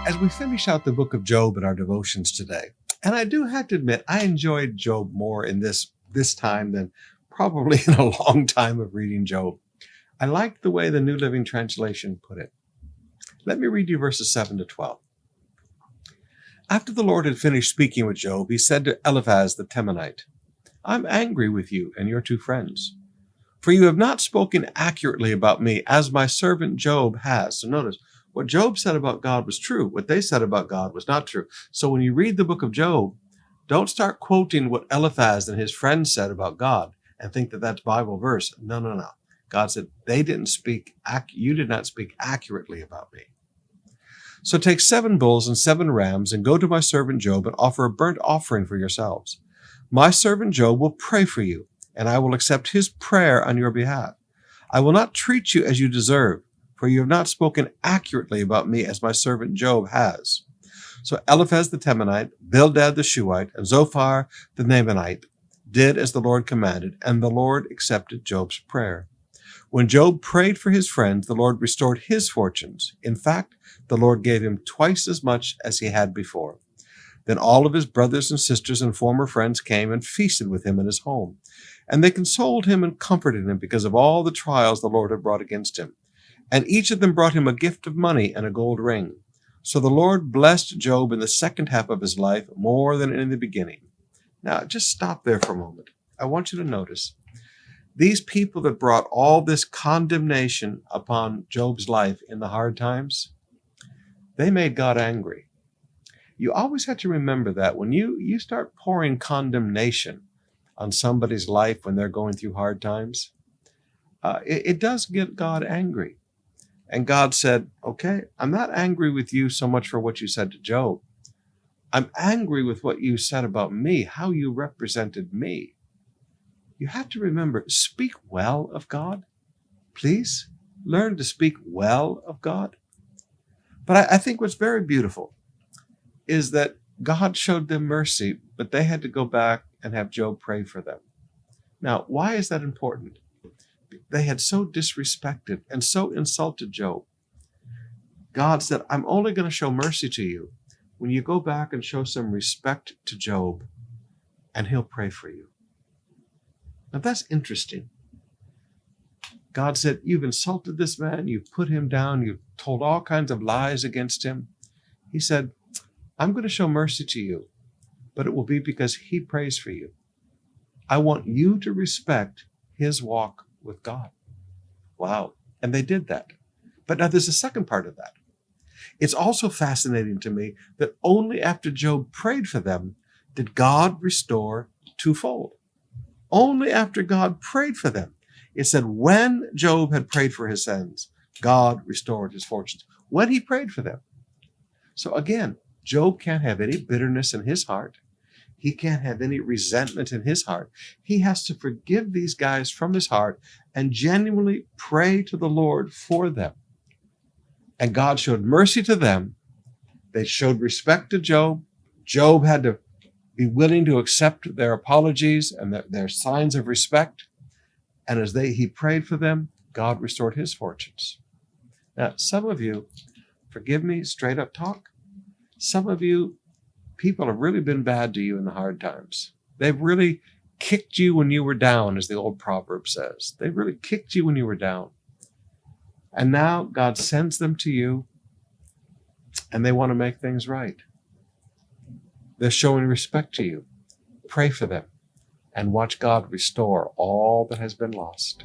as we finish out the book of Job in our devotions today, and I do have to admit, I enjoyed Job more in this time than probably in a long time of reading Job. I liked the way the New Living Translation put it. Let me read you verses 7 to 12. After the Lord had finished speaking with Job, he said to Eliphaz the Temanite, I'm angry with you and your two friends, for you have not spoken accurately about me as my servant Job has. So notice, what Job said about God was true. What they said about God was not true. So when you read the book of Job, don't start quoting what Eliphaz and his friends said about God and think that that's Bible verse. No. God said, you did not speak accurately about me. So take 7 bulls and 7 rams and go to my servant Job and offer a burnt offering for yourselves. My servant Job will pray for you, and I will accept his prayer on your behalf. I will not treat you as you deserve, for you have not spoken accurately about me as my servant Job has. So Eliphaz the Temanite, Bildad the Shuhite, and Zophar the Naamanite did as the Lord commanded, and the Lord accepted Job's prayer. When Job prayed for his friends, the Lord restored his fortunes. In fact, the Lord gave him twice as much as he had before. Then all of his brothers and sisters and former friends came and feasted with him in his home. And they consoled him and comforted him because of all the trials the Lord had brought against him. And each of them brought him a gift of money and a gold ring. So the Lord blessed Job in the second half of his life more than in the beginning. Now, just stop there for a moment. I want you to notice these people that brought all this condemnation upon Job's life in the hard times, they made God angry. You always have to remember that when you start pouring condemnation on somebody's life when they're going through hard times, it does get God angry. And God said, okay, I'm not angry with you so much for what you said to Job. I'm angry with what you said about me, how you represented me. You have to remember, speak well of God. Please learn to speak well of God. But I think what's very beautiful is that God showed them mercy, but they had to go back and have Job pray for them. Now, why is that important? They had so disrespected and so insulted Job. God said, I'm only going to show mercy to you when you go back and show some respect to Job, and he'll pray for you. Now that's interesting. God said, you've insulted this man, you've put him down, you've told all kinds of lies against him. He said, I'm going to show mercy to you, but it will be because he prays for you. I want you to respect his walk with God. Wow. And they did that. But now there's a second part of that. It's also fascinating to me that only after Job prayed for them did God restore twofold. Only after God prayed for them. It said when Job had prayed for his sins, God restored his fortunes. When he prayed for them. So again, Job can't have any bitterness in his heart. He can't have any resentment in his heart. He has to forgive these guys from his heart and genuinely pray to the Lord for them. And God showed mercy to them. They showed respect to Job. Job had to be willing to accept their apologies and their signs of respect. And as he prayed for them, God restored his fortunes. Now, some of you, forgive me, straight up talk, some of you, people have really been bad to you in the hard times. They've really kicked you when you were down, as the old proverb says. They really kicked you when you were down. And now God sends them to you, and they want to make things right. They're showing respect to you. Pray for them, and watch God restore all that has been lost.